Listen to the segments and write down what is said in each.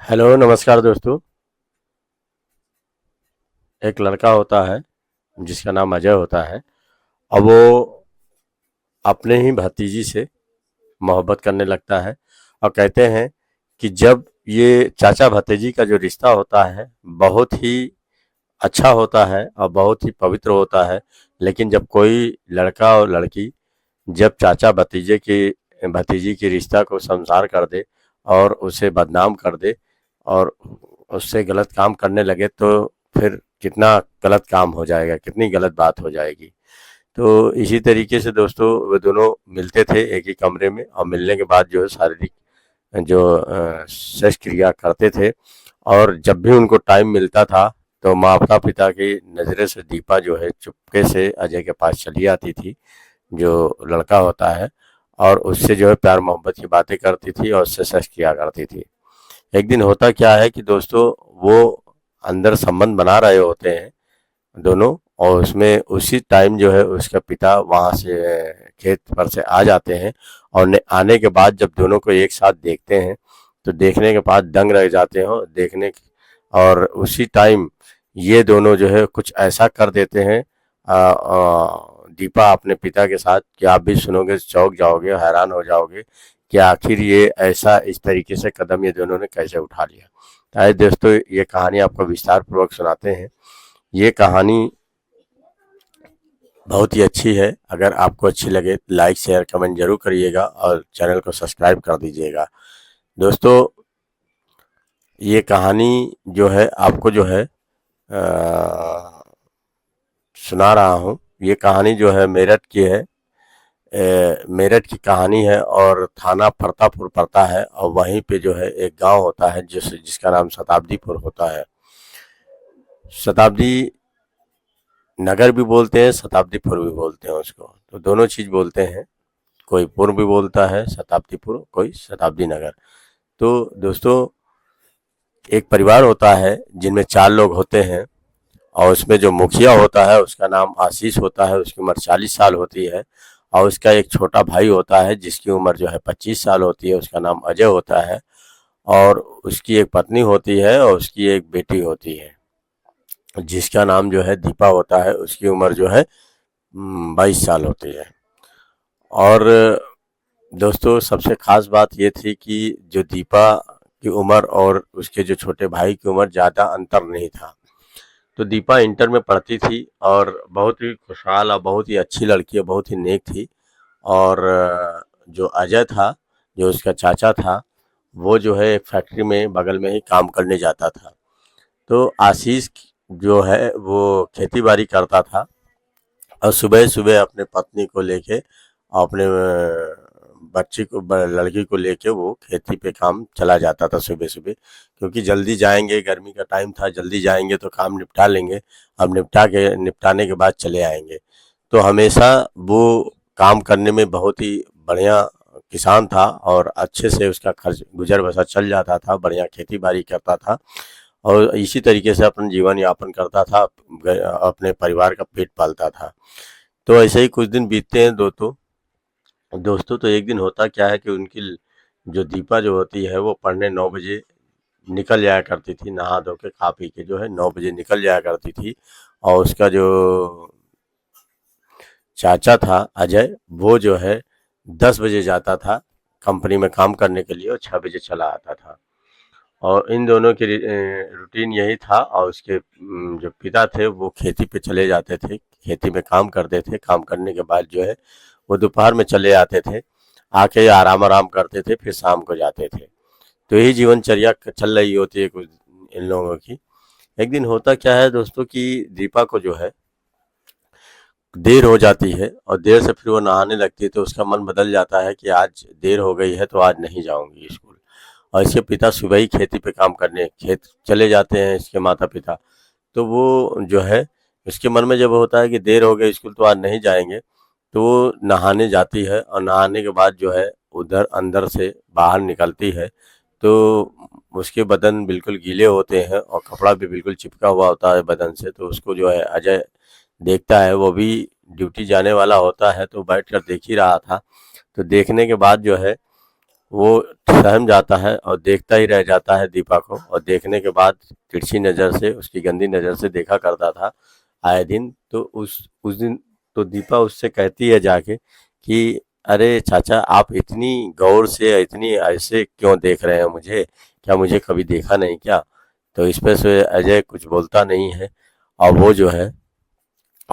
Hello नमस्कार दोस्तों। एक लड़का होता है जिसका नाम अजय होता है और वो अपने ही भतीजी से मोहब्बत करने लगता है और कहते हैं कि जब ये चाचा भतीजी का जो रिश्ता होता है बहुत ही अच्छा होता है और बहुत ही पवित्र होता है। लेकिन जब कोई लड़का और लड़की जब चाचा भतीजी के रिश्ता को संसार कर दे और उसे बदनाम कर दे और उससे गलत काम करने लगे तो फिर कितना गलत काम हो जाएगा, कितनी गलत बात हो जाएगी। तो इसी तरीके से दोस्तों वे दोनों मिलते थे एक ही कमरे में और मिलने के बाद जो है शारीरिक जो सेक्स क्रिया करते थे। और जब भी उनको टाइम मिलता था तो माता पिता की नज़रों से दीपा जो है चुपके से अजय के पास चली आती थी, जो लड़का होता है, और उससे जो है प्यार मोहब्बत की बातें करती थी और उससे सेक्स किया करती थी। एक दिन होता क्या है कि दोस्तों वो अंदर संबंध बना रहे होते हैं दोनों, और उसमें उसी टाइम जो है उसका पिता वहां से खेत पर से आ जाते हैं। और आने के बाद जब दोनों को एक साथ देखते हैं तो देखने के बाद दंग रह जाते हैं और उसी टाइम ये दोनों जो है कुछ ऐसा कर देते हैं दीपा अपने पिता के साथ कि आप भी सुनोगे चौंक जाओगे, हैरान हो जाओगे कि आखिर ये ऐसा इस तरीके से कदम ये दोनों ने कैसे उठा लिया। आइए दोस्तों ये कहानी आपको विस्तार पूर्वक सुनाते हैं। ये कहानी बहुत ही अच्छी है। अगर आपको अच्छी लगे तो लाइक शेयर कमेंट जरूर करिएगा और चैनल को सब्सक्राइब कर दीजिएगा। दोस्तों ये कहानी जो है आपको जो है सुना रहा हूँ। ये कहानी जो है मेरठ की है। मेरठ की कहानी है और थाना फरतापुर पड़ता है और वहीं पे जो है एक गांव होता है जिसका नाम शताब्दीपुर होता है। शताब्दी नगर भी बोलते हैं, शताब्दीपुर भी बोलते हैं उसको, तो दोनों चीज बोलते हैं। कोई पूर्व भी बोलता है शताब्दीपुर, कोई शताब्दी नगर। तो दोस्तों एक परिवार होता है जिनमें 4 लोग होते हैं और उसमें जो मुखिया होता है उसका नाम आशीष होता है, उसकी उम्र 40 साल होती है। और उसका एक छोटा भाई होता है जिसकी उम्र जो है 25 साल होती है, उसका नाम अजय होता है। और उसकी एक पत्नी होती है और उसकी एक बेटी होती है जिसका नाम जो है दीपा होता है, उसकी उम्र जो है 22 साल होती है। और दोस्तों सबसे खास बात ये थी कि जो दीपा की उम्र और उसके जो छोटे भाई की उम्र ज़्यादा अंतर नहीं था। तो दीपा इंटर में पढ़ती थी और बहुत ही खुशहाल और बहुत ही अच्छी लड़की है, बहुत ही नेक थी। और जो अजय था, जो उसका चाचा था, वो जो है एक फैक्ट्री में बगल में ही काम करने जाता था। तो आशीष जो है वो खेती बाड़ी करता था और सुबह सुबह अपने पत्नी को लेके और अपने लड़की को लेके वो खेती पे काम चला जाता था सुबह सुबह, क्योंकि जल्दी जाएंगे, गर्मी का टाइम था, जल्दी जाएंगे तो काम निपटा लेंगे। अब निपटाने के बाद चले आएंगे। तो हमेशा वो काम करने में बहुत ही बढ़िया किसान था और अच्छे से उसका खर्च गुजर बसर चल जाता था, बढ़िया खेती बाड़ी करता था और इसी तरीके से अपन जीवन यापन करता था, अपने परिवार का पेट पालता था। तो ऐसे ही कुछ दिन बीतते हैं दोस्तों। तो एक दिन होता क्या है कि उनकी जो दीपा जो होती है वो पढ़ने 9 बजे निकल जाया करती थी, नहा धो के खा पी के जो है 9 बजे निकल जाया करती थी। और उसका जो चाचा था अजय, वो जो है 10 बजे जाता था कंपनी में काम करने के लिए और 6 बजे चला आता था। और इन दोनों की रूटीन यही था। और उसके जो पिता थे वो खेती पे चले जाते थे, खेती में काम करते थे, काम करने के बाद जो है वो दोपहर में चले आते थे, आके आराम आराम करते थे, फिर शाम को जाते थे। तो यही जीवनचर्या चल रही होती है कुछ इन लोगों की। एक दिन होता क्या है दोस्तों कि दीपा को जो है देर हो जाती है और देर से फिर वो नहाने लगती है, तो उसका मन बदल जाता है कि आज देर हो गई है तो आज नहीं जाऊंगी स्कूल। और इसके पिता सुबह ही खेती पे काम करने खेत चले जाते हैं, इसके माता पिता। तो वो जो है इसके मन में जब होता है कि देर हो गई स्कूल तो आज नहीं जाएंगे, तो वो नहाने जाती है और नहाने के बाद जो है उधर अंदर से बाहर निकलती है तो उसके बदन बिल्कुल गीले होते हैं और कपड़ा भी बिल्कुल चिपका हुआ होता है बदन से। तो उसको जो है अजय देखता है, वो भी ड्यूटी जाने वाला होता है तो बैठ कर देख ही रहा था। तो देखने के बाद जो है वो सहम जाता है और देखता ही रह जाता है दीपा को, और देखने के बाद तिरछी नज़र से, उसकी गंदी नज़र से देखा करता था आए दिन। तो उस दिन तो दीपा उससे कहती है जाके कि अरे चाचा, आप इतनी गौर से, इतनी ऐसे क्यों देख रहे हैं मुझे, क्या मुझे कभी देखा नहीं क्या? तो इस पे से अजय कुछ बोलता नहीं है, और वो जो है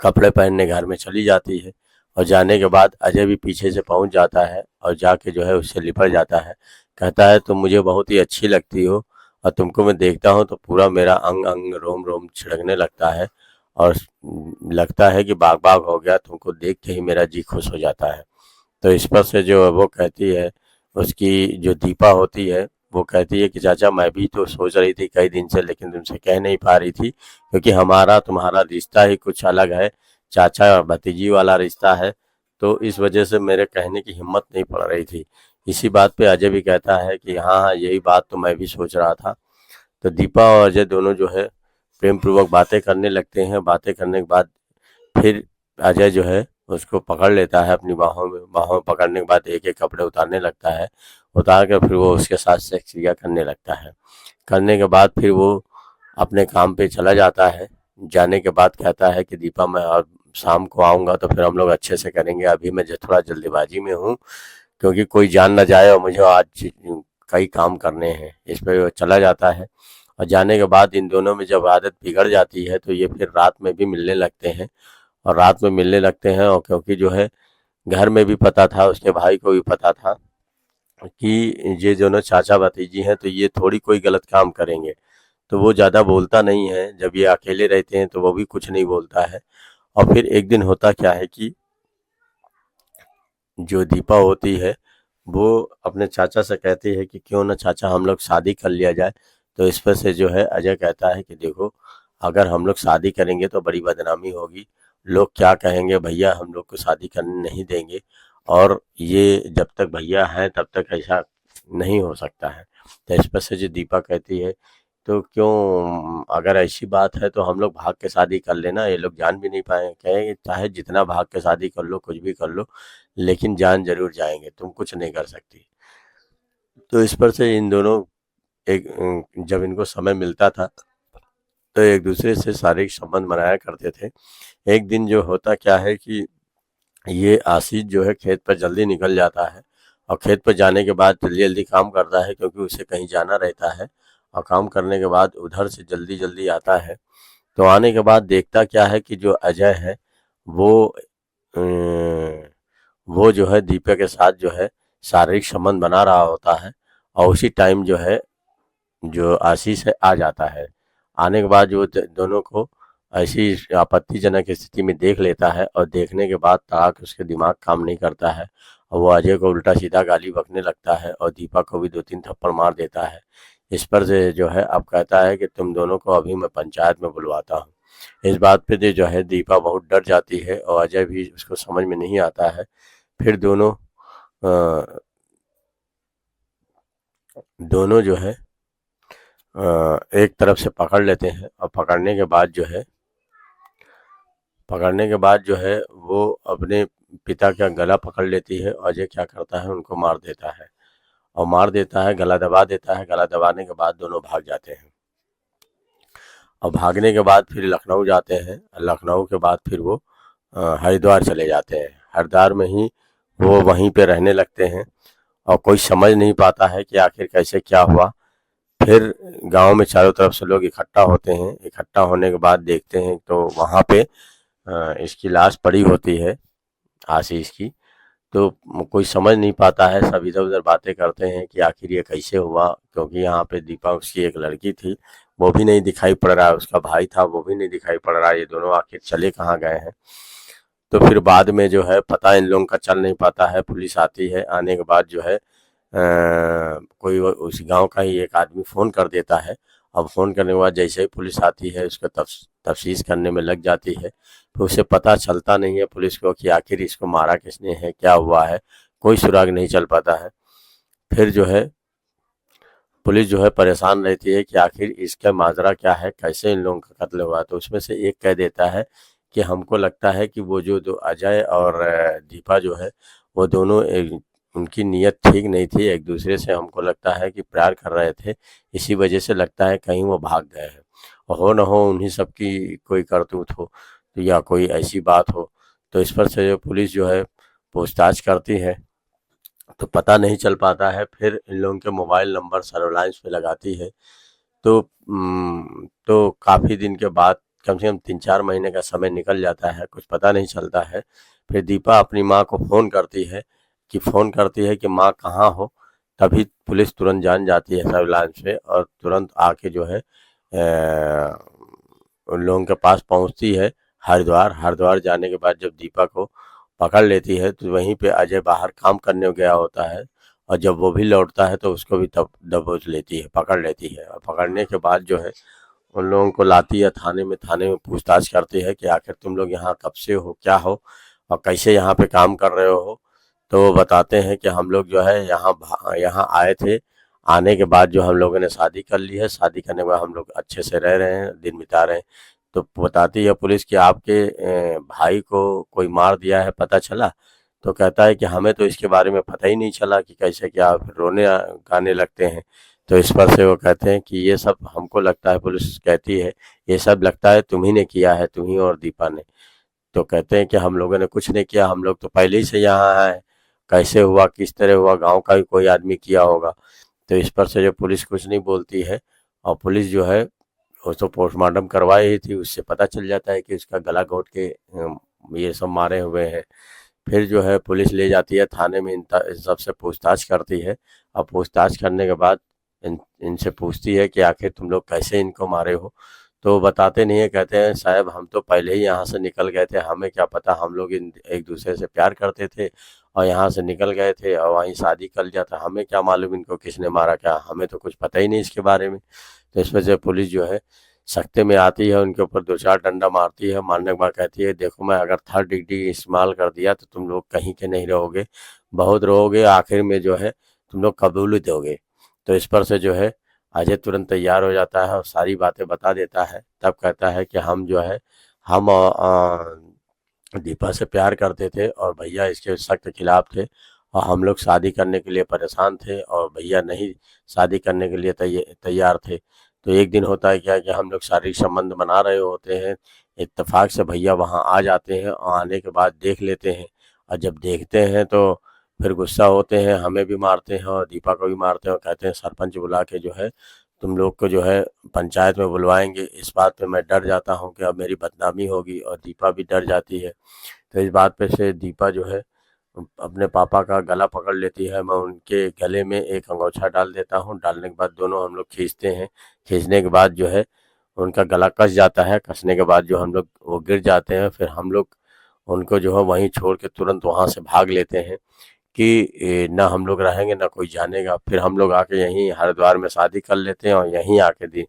कपड़े पहनने घर में चली जाती है। और जाने के बाद अजय भी पीछे से पहुंच जाता है और जाके जो है उससे लिपट जाता है। कहता है तुम मुझे बहुत ही अच्छी लगती हो, और तुमको मैं देखता हूँ तो पूरा मेरा अंग अंग रोम रोम छिड़कने लगता है, और लगता है कि बाग बाग हो गया, तुमको देख के ही मेरा जी खुश हो जाता है। तो इस पर से जो वो कहती है, उसकी जो दीपा होती है, वो कहती है कि चाचा, मैं भी तो सोच रही थी कई दिन से, लेकिन तुमसे कह नहीं पा रही थी, क्योंकि हमारा तुम्हारा रिश्ता ही कुछ अलग है, चाचा और भतीजी वाला रिश्ता है। तो इस वजह से मेरे कहने की हिम्मत नहीं पड़ रही थी। इसी बात पे अजय भी कहता है कि हाँ हाँ, यही बात तो मैं भी सोच रहा था। तो दीपा और अजय दोनों जो है प्रेम पूर्वक बातें करने लगते हैं। बातें करने के बाद फिर अजय जो है उसको पकड़ लेता है अपनी बाहों में। बाहों में पकड़ने के बाद एक एक कपड़े उतारने लगता है। उतार कर फिर वो उसके साथ सेक्स क्रिया करने लगता है। करने के बाद फिर वो अपने काम पे चला जाता है। जाने के बाद कहता है कि दीपा, मैं और शाम को आऊँगा तो फिर हम लोग अच्छे से करेंगे, अभी मैं थोड़ा जल्दीबाजी में हूँ, क्योंकि कोई जान ना जाए और मुझे आज कई काम करने हैं। इस पे वो चला जाता है। और जाने के बाद इन दोनों में जब आदत बिगड़ जाती है तो ये फिर रात में भी मिलने लगते हैं। और रात में मिलने लगते हैं, और क्योंकि जो है घर में भी पता था, उसके भाई को भी पता था कि ये दोनों चाचा भतीजी हैं, तो ये थोड़ी कोई गलत काम करेंगे, तो वो ज़्यादा बोलता नहीं है। जब ये अकेले रहते हैं तो वो भी कुछ नहीं बोलता है। और फिर एक दिन होता क्या है कि जो दीपा होती है वो अपने चाचा से कहती है कि क्यों ना चाचा हम लोग शादी कर लिया जाए। तो इस पर से जो है अजय कहता है कि देखो, अगर हम लोग शादी करेंगे तो बड़ी बदनामी होगी, लोग क्या कहेंगे, भैया हम लोग को शादी करने नहीं देंगे, और ये जब तक भैया हैं तब तक ऐसा नहीं हो सकता है। तो इस पर से जो दीपा कहती है, तो क्यों, अगर ऐसी बात है तो हम लोग भाग के शादी कर लेना, ये लोग जान भी नहीं पाए, कहेंगे चाहे जितना भाग के शादी कर लो, कुछ भी कर लो, लेकिन जान जरूर जाएंगे, तुम कुछ नहीं कर सकती। तो इस पर से इन दोनों एक जब इनको समय मिलता था तो एक दूसरे से शारीरिक संबंध बनाया करते थे। एक दिन जो होता क्या है कि ये आशीष जो है खेत पर जल्दी निकल जाता है, और खेत पर जाने के बाद जल्दी जल्दी काम करता है, क्योंकि उसे कहीं जाना रहता है। और काम करने के बाद उधर से जल्दी जल्दी आता है। तो आने के बाद देखता क्या है कि जो अजय है वो वो जो है दीपक के साथ जो है शारीरिक संबंध बना रहा होता है। और उसी टाइम जो है जो आशीष है आ जाता है। आने के बाद जो दोनों को ऐसी आपत्तिजनक स्थिति में देख लेता है, और देखने के बाद ताक उसके दिमाग काम नहीं करता है, और वो अजय को उल्टा सीधा गाली बकने लगता है, और दीपक को भी दो तीन थप्पड़ मार देता है। इस पर से जो है अब कहता है कि तुम दोनों को अभी मैं पंचायत में बुलवाता हूँ। इस बात पे जो है दीपा बहुत डर जाती है, और अजय भी उसको समझ में नहीं आता है। फिर दोनों जो है एक तरफ से पकड़ लेते हैं, और पकड़ने के बाद जो है वो अपने पिता का गला पकड़ लेती है। और अजय क्या करता है, उनको मार देता है, और मार देता है, गला दबा देता है। गला दबाने के बाद दोनों भाग जाते हैं, और भागने के बाद फिर लखनऊ जाते हैं। लखनऊ के बाद फिर वो हरिद्वार चले जाते हैं। हरिद्वार में ही वो वहीं पे रहने लगते हैं, और कोई समझ नहीं पाता है कि आखिर कैसे क्या हुआ। फिर गांव में चारों तरफ से लोग इकट्ठा होते हैं। इकट्ठा होने के बाद देखते हैं तो वहाँ पे इसकी लाश पड़ी होती है, आशीष की। तो कोई समझ नहीं पाता है, सब इधर उधर बातें करते हैं कि आखिर ये कैसे हुआ, क्योंकि यहाँ पे दीपा उसकी एक लड़की थी, वो भी नहीं दिखाई पड़ रहा है, उसका भाई था वो भी नहीं दिखाई पड़ रहा है, ये दोनों आखिर चले कहाँ गए हैं। तो फिर बाद में जो है पता इन लोगों का चल नहीं पाता है। पुलिस आती है। आने के बाद जो है कोई उस गांव का ही एक आदमी फ़ोन कर देता है। अब फ़ोन करने के बाद जैसे ही पुलिस आती है उसका तफ्तीश करने में लग जाती है। तो उसे पता चलता नहीं है पुलिस को कि आखिर इसको मारा किसने है, क्या हुआ है, कोई सुराग नहीं चल पाता है। फिर जो है पुलिस जो है परेशान रहती है कि आखिर इसका माजरा क्या है, कैसे इन लोगों का कत्ल हुआ। तो उसमें से एक कह देता है कि हमको लगता है कि वो जो दो अजय और दीपा जो है वो दोनों एक उनकी नीयत ठीक नहीं थी, एक दूसरे से हमको लगता है कि प्यार कर रहे थे, इसी वजह से लगता है कहीं वो भाग गए हैं। और हो न हो उन्हीं सब की कोई करतूत हो तो या कोई ऐसी बात हो, तो इस पर से जो पुलिस जो है पूछताछ करती है तो पता नहीं चल पाता है। फिर इन लोगों के मोबाइल नंबर सर्विलांस पे लगाती है, तो तो काफ़ी दिन के बाद कम से कम 3-4 महीने का समय निकल जाता है, कुछ पता नहीं चलता है। फिर दीपा अपनी माँ को फ़ोन करती है कि माँ कहाँ हो, तभी पुलिस तुरंत जान जाती है सर्विलांस पे और तुरंत आके जो है उन लोगों के पास पहुँचती है हरिद्वार। हरिद्वार जाने के बाद जब दीपा को पकड़ लेती है तो वहीं पे अजय बाहर काम करने गया होता है, और जब वो भी लौटता है तो उसको भी तब दबोच लेती है, पकड़ लेती है। और पकड़ने के बाद जो है उन लोगों को लाती है थाने में पूछताछ करती है कि आखिर तुम लोग यहाँ कब से हो, क्या हो और कैसे यहाँ पे काम कर रहे हो। तो वो बताते हैं कि हम लोग जो है यहाँ आए थे, आने के बाद जो हम लोगों ने शादी कर ली है, शादी करने के बाद हम लोग अच्छे से रह रहे हैं, दिन बिता रहे हैं। तो बताती है पुलिस कि आपके भाई को कोई मार दिया है, पता चला? तो कहता है कि हमें तो इसके बारे में पता ही नहीं चला कि कैसे क्या। फिर रोने गाने लगते हैं। तो इस पर से वो कहते हैं कि ये सब हमको लगता है, पुलिस कहती है ये सब लगता है तुम्ही ने किया है, तुम्ही और दीपा ने। तो कहते हैं कि हम लोगों ने कुछ नहीं किया, हम लोग तो पहले ही से यहाँ आए, कैसे हुआ, किस तरह हुआ, गांव का ही कोई आदमी किया होगा। तो इस पर से जो पुलिस कुछ नहीं बोलती है, और पुलिस जो है वो तो पोस्टमार्टम करवाई ही थी, उससे पता चल जाता है कि उसका गला घोट के ये सब मारे हुए हैं। फिर जो है पुलिस ले जाती है थाने में, इन सबसे पूछताछ करती है। और पूछताछ करने के बाद इनसे पूछती है कि आखिर तुम लोग कैसे इनको मारे हो। तो बताते नहीं है, कहते हैं साहब हम तो पहले ही यहाँ से निकल गए थे, हमें क्या पता, हम लोग एक दूसरे से प्यार करते थे और यहाँ से निकल गए थे और वहीं शादी कर लिया था, हमें क्या मालूम इनको किसने मारा, क्या हमें तो कुछ पता ही नहीं इसके बारे में। तो इस वजह से पुलिस जो है सख्ते में आती है, उनके ऊपर 2-4 डंडा मारती है। मारने के बाद कहती है देखो मैं अगर थर्ड डिग्री इस्तेमाल कर दिया तो तुम लोग कहीं के नहीं रहोगे, बहुत रहोगे, आखिर में जो है तुम लोग कबूल दोगे। तो इस पर से जो है अजय तुरंत तैयार हो जाता है और सारी बातें बता देता है। तब कहता है कि हम जो है हम दीपा से प्यार करते थे और भैया इसके सख्त खिलाफ थे, और हम लोग शादी करने के लिए परेशान थे और भैया नहीं शादी करने के लिए तैयार थे। तो एक दिन होता है क्या कि हम लोग शारीरिक संबंध बना रहे होते हैं, इत्तेफाक से भैया वहाँ आ जाते हैं और आने के बाद देख लेते हैं। और जब देखते हैं तो फिर गुस्सा होते हैं, हमें भी मारते हैं और दीपा को भी मारते हैं और कहते हैं सरपंच बुला के जो है तुम लोग को जो है पंचायत में बुलवाएंगे। इस बात पे मैं डर जाता हूँ कि अब मेरी बदनामी होगी, और दीपा भी डर जाती है। तो इस बात पे से दीपा जो है अपने पापा का गला पकड़ लेती है, मैं उनके गले में एक अंगोछा डाल देता हूँ, डालने के बाद दोनों हम लोग खींचते हैं। खींचने के बाद जो है उनका गला कस जाता है, कसने के बाद जो हम लोग वो गिर जाते हैं। फिर हम लोग उनको जो है वहीं छोड़ के तुरंत वहाँ से भाग लेते हैं कि ना हम लोग रहेंगे ना कोई जानेगा। फिर हम लोग आके यहीं हरिद्वार में शादी कर लेते हैं और यहीं आके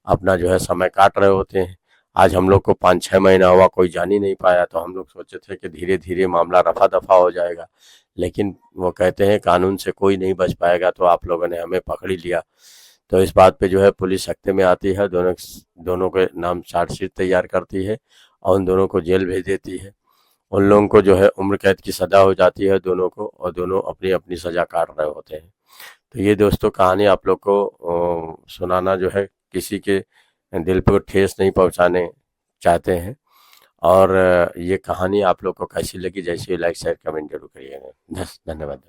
अपना जो है समय काट रहे होते हैं। आज हम लोग को 5-6 महीना हुआ, कोई जान ही नहीं पाया, तो हम लोग सोचे थे कि धीरे धीरे मामला रफा दफा हो जाएगा, लेकिन वो कहते हैं कानून से कोई नहीं बच पाएगा, तो आप लोगों ने हमें पकड़ ही लिया। तो इस बात पे जो है पुलिस सख्ते में आती है, दोनों दोनों के नाम चार्जशीट तैयार करती है और उन दोनों को जेल भेज देती है। उन लोगों को जो है उम्र कैद की सज़ा हो जाती है दोनों को, और दोनों अपनी अपनी सज़ा काट रहे होते हैं। तो ये दोस्तों कहानी आप लोग को सुनाना जो है किसी के दिल पे ठेस नहीं पहुंचाने चाहते हैं। और ये कहानी आप लोग को कैसी लगी, जैसे लाइक शेयर कमेंट जरूर करिएगा। धन्यवाद।